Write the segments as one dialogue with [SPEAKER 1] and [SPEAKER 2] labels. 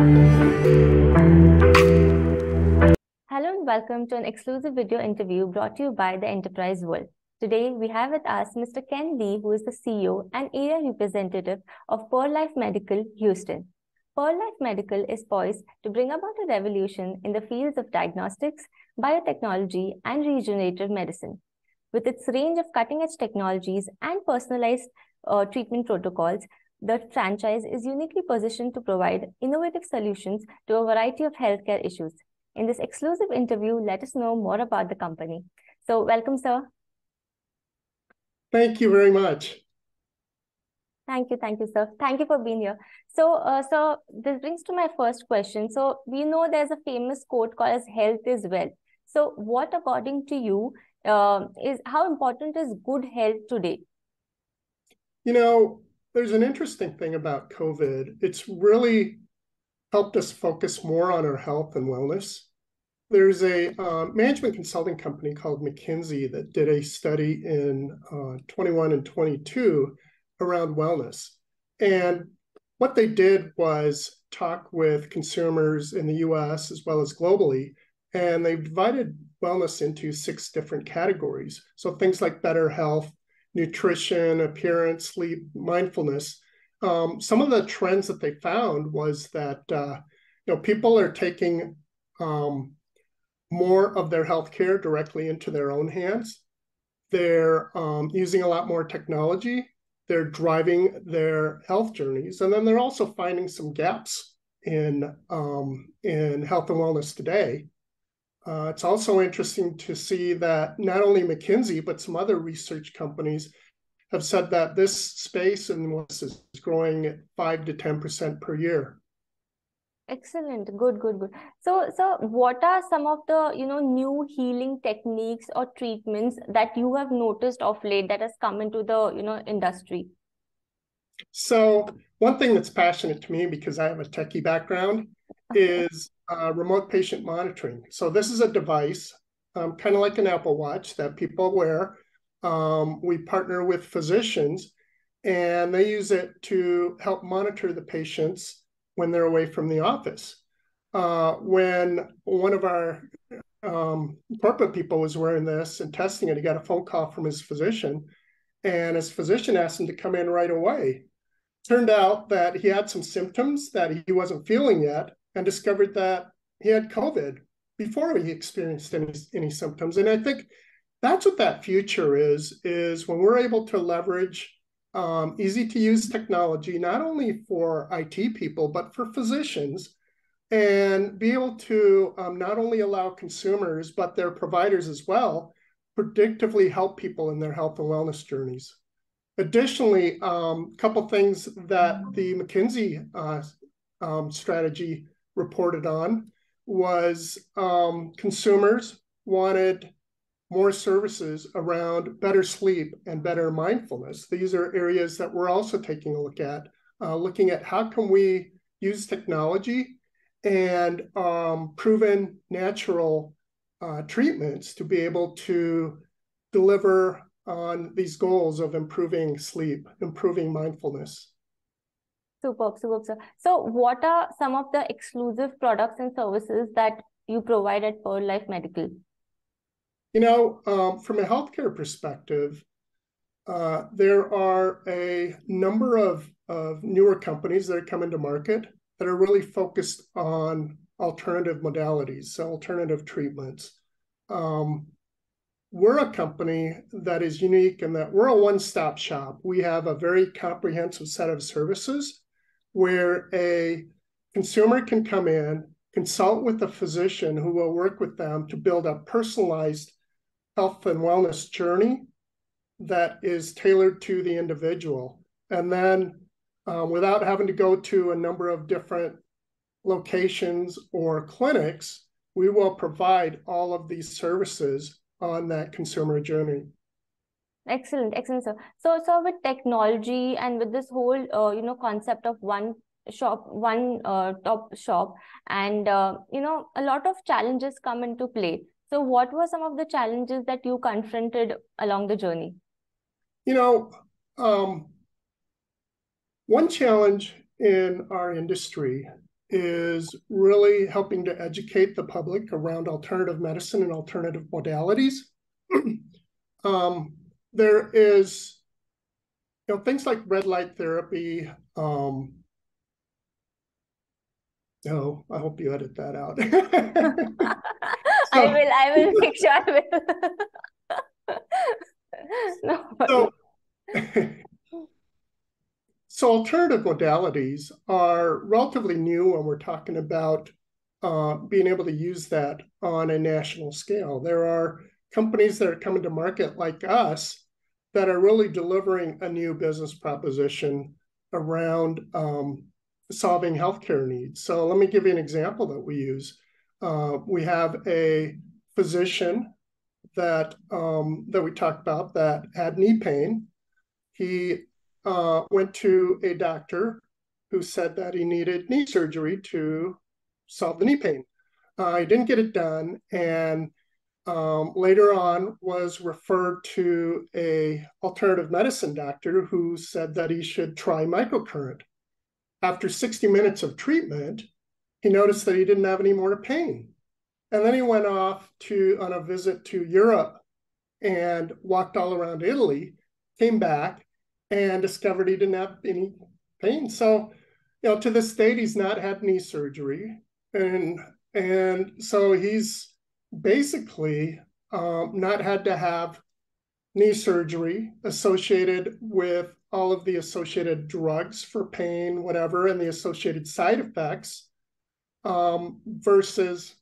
[SPEAKER 1] Hello and welcome to an exclusive video interview brought to you by the Enterprise World. Today, we have with us Mr. Ken Lee, who is the CEO and area representative of PÜR LIFE Medical, Houston. PÜR LIFE Medical is poised to bring about a revolution in the fields of diagnostics, biotechnology, and regenerative medicine. With its range of cutting-edge technologies and personalized treatment protocols, the franchise is uniquely positioned to provide innovative solutions to a variety of healthcare issues. In this exclusive interview, let us know more about the company. So welcome, sir.
[SPEAKER 2] Thank you very much.
[SPEAKER 1] Thank you, sir. Thank you for being here. So, this brings to my first question. So, we know there's a famous quote called as health is wealth. So, what according to you is how important is good health today?
[SPEAKER 2] You know, there's an interesting thing about COVID. It's really helped us focus more on our health and wellness. There's a management consulting company called McKinsey that did a study in 21 and 22 around wellness. And what they did was talk with consumers in the US as well as globally, and they divided wellness into 6 different categories. So things like better health, nutrition, appearance, sleep, mindfulness. Some of the trends that they found was that people are taking more of their healthcare directly into their own hands. They're using a lot more technology. They're driving their health journeys, and then they're also finding some gaps in health and wellness today. It's also interesting to see that not only McKinsey, but some other research companies have said that this space in wellness is growing at 5 to 10% per year.
[SPEAKER 1] Excellent. Good. So what are some of the, new healing techniques or treatments that you have noticed of late that has come into the, industry?
[SPEAKER 2] So one thing that's passionate to me, because I have a techie background, is remote patient monitoring. So this is a device, kind of like an Apple Watch that people wear. We partner with physicians, and they use it to help monitor the patients when they're away from the office. When one of our corporate people was wearing this and testing it, he got a phone call from his physician, and his physician asked him to come in right away. Turned out that he had some symptoms that he wasn't feeling yet, and discovered that he had COVID before he experienced any symptoms. And I think that's what that future is when we're able to leverage easy-to-use technology, not only for IT people, but for physicians, and be able to not only allow consumers, but their providers as well, predictively help people in their health and wellness journeys. Additionally, a couple things that the McKinsey strategy reported on was consumers wanted more services around better sleep and better mindfulness. These are areas that we're also taking a look at, looking at how can we use technology and proven natural treatments to be able to deliver on these goals of improving sleep, improving mindfulness.
[SPEAKER 1] Superb, sir. So what are some of the exclusive products and services that you provide at PÜR LIFE Medical?
[SPEAKER 2] From a healthcare perspective, there are a number of newer companies that are coming to market that are really focused on alternative modalities, so alternative treatments. We're a company that is unique in that we're a one-stop shop. We have a very comprehensive set of services where a consumer can come in, consult with a physician who will work with them to build a personalized health and wellness journey that is tailored to the individual. And then without having to go to a number of different locations or clinics, we will provide all of these services on that consumer journey.
[SPEAKER 1] Excellent, sir. So with technology and with this whole, concept of one top shop, and a lot of challenges come into play. So what were some of the challenges that you confronted along the journey?
[SPEAKER 2] One challenge in our industry is really helping to educate the public around alternative medicine and alternative modalities. There is, things like red light therapy. No, I hope you edit that out.
[SPEAKER 1] I will make sure I will.
[SPEAKER 2] So alternative modalities are relatively new when we're talking about being able to use that on a national scale. There are companies that are coming to market like us that are really delivering a new business proposition around solving healthcare needs. So let me give you an example that we use. We have a physician that we talked about that had knee pain. He went to a doctor who said that he needed knee surgery to solve the knee pain. He didn't get it done, and later on was referred to a alternative medicine doctor who said that he should try microcurrent. After 60 minutes of treatment, he noticed that he didn't have any more pain. And then he went off on a visit to Europe and walked all around Italy, came back and discovered he didn't have any pain. So, to this date, he's not had knee surgery. And so he's basically not had to have knee surgery associated with all of the associated drugs for pain, whatever, and the associated side effects, versus,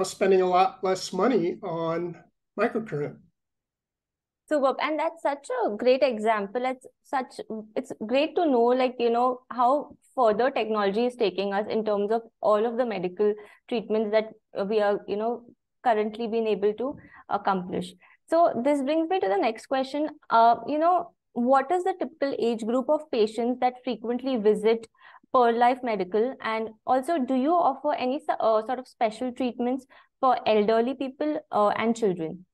[SPEAKER 2] spending a lot less money on microcurrent.
[SPEAKER 1] Superb. And that's such a great example. It's great to know, how further technology is taking us in terms of all of the medical treatments that we are, currently being able to accomplish. So this brings me to the next question. What is the typical age group of patients that frequently visit PÜR LIFE Medical? And also, do you offer any sort of special treatments for elderly people and children?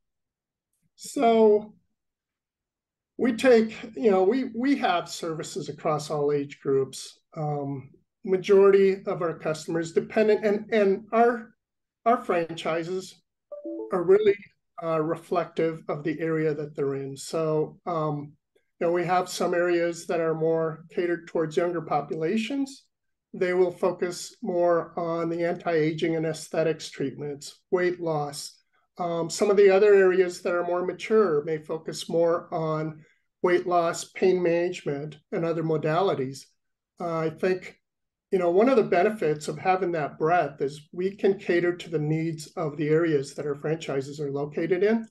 [SPEAKER 2] So we take, we have services across all age groups. Majority of our customers and our franchises are really reflective of the area that they're in. So, we have some areas that are more catered towards younger populations. They will focus more on the anti-aging and aesthetics treatments, weight loss. Some of the other areas that are more mature may focus more on weight loss, pain management, and other modalities. I think, one of the benefits of having that breadth is we can cater to the needs of the areas that our franchises are located in.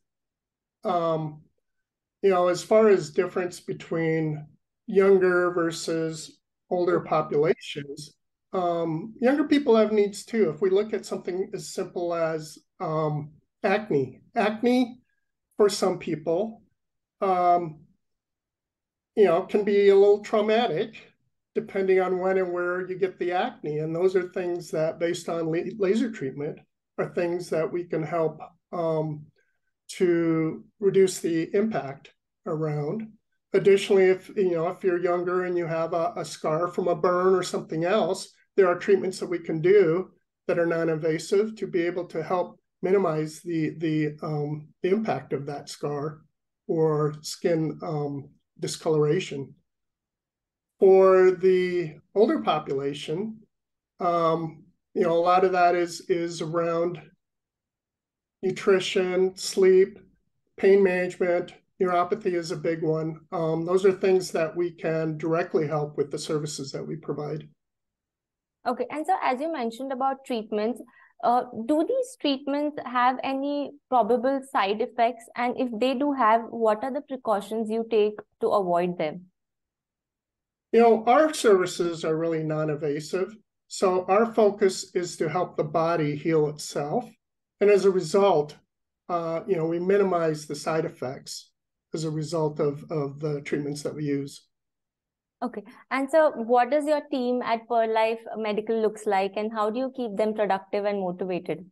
[SPEAKER 2] As far as difference between younger versus older populations, younger people have needs too. If we look at something as simple as acne for some people, can be a little traumatic depending on when and where you get the acne. And those are things that, based on laser treatment, are things that we can help to reduce the impact around. Additionally, if you're younger and you have a scar from a burn or something else, there are treatments that we can do that are non-invasive to be able to help minimize the impact of that scar or skin discoloration. For the older population, a lot of that is around nutrition, sleep, pain management. Neuropathy is a big one. Those are things that we can directly help with the services that we provide.
[SPEAKER 1] Okay, and so as you mentioned about treatments, do these treatments have any probable side effects? And if they do have, what are the precautions you take to avoid them?
[SPEAKER 2] Our services are really non-invasive. So our focus is to help the body heal itself. And as a result, we minimize the side effects as a result of the treatments that we use.
[SPEAKER 1] Okay. And so what does your team at PÜR LIFE Medical looks like, and how do you keep them productive and motivated?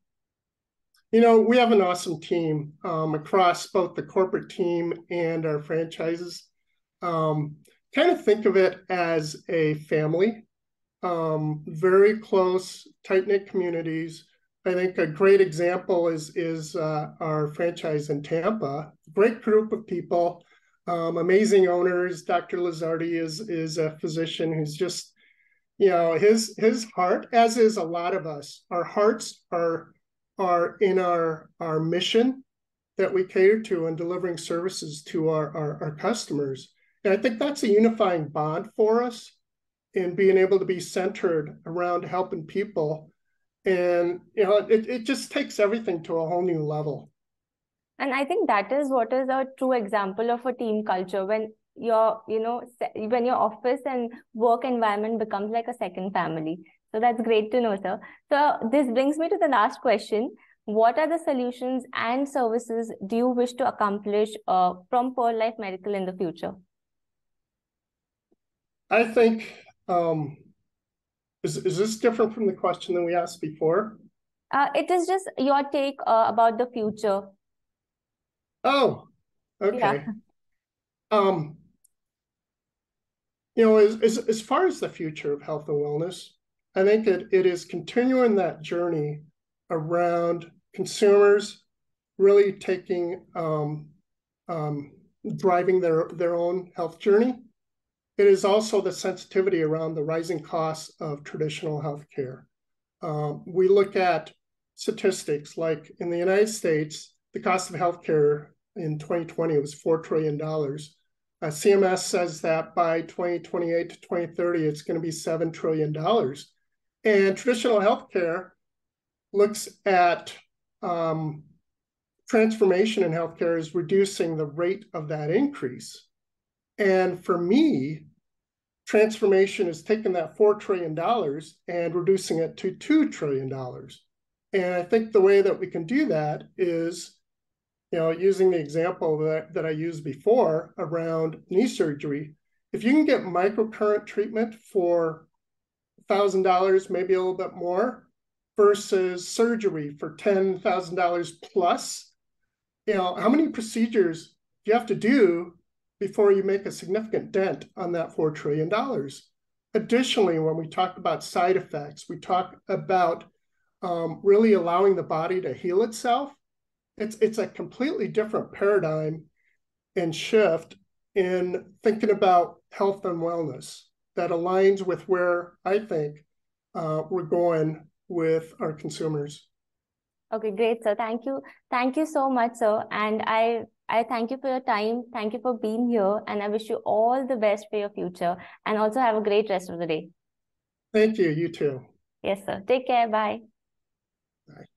[SPEAKER 2] We have an awesome team across both the corporate team and our franchises. Kind of think of it as a family. very close, tight-knit communities. I think a great example is our franchise in Tampa. Great group of people, amazing owners. Dr. Lizardi is a physician who's just, his heart, as is a lot of us. Our hearts are in our mission that we cater to and delivering services to our customers. And I think that's a unifying bond for us in being able to be centered around helping people. And, it just takes everything to a whole new level.
[SPEAKER 1] And I think that is what is a true example of a team culture, when when your office and work environment becomes like a second family. So that's great to know, sir. So this brings me to the last question. What are the solutions and services do you wish to accomplish from PÜR LIFE Medical in the future?
[SPEAKER 2] I think, is this different from the question that we asked before?
[SPEAKER 1] It is just your take about the future.
[SPEAKER 2] Oh, okay.
[SPEAKER 1] Yeah.
[SPEAKER 2] As far as the future of health and wellness, I think it is continuing that journey around consumers really taking, driving their own health journey. It is also the sensitivity around the rising costs of traditional healthcare. We look at statistics like in the United States, the cost of healthcare in 2020 was $4 trillion. CMS says that by 2028 to 2030, it's going to be $7 trillion. And traditional healthcare looks at transformation in healthcare as reducing the rate of that increase. And for me, transformation is taking that $4 trillion and reducing it to $2 trillion. And I think the way that we can do that is, using the example that I used before around knee surgery. If you can get microcurrent treatment for $1,000, maybe a little bit more, versus surgery for $10,000 plus, how many procedures do you have to do before you make a significant dent on that $4 trillion? Additionally, when we talk about side effects, we talk about really allowing the body to heal itself. It's a completely different paradigm and shift in thinking about health and wellness that aligns with where I think we're going with our consumers.
[SPEAKER 1] Okay, great, sir. Thank you. Thank you so much, sir. And I thank you for your time. Thank you for being here. And I wish you all the best for your future. And also have a great rest of the day.
[SPEAKER 2] Thank you. You too.
[SPEAKER 1] Yes, sir. Take care. Bye.
[SPEAKER 2] Bye.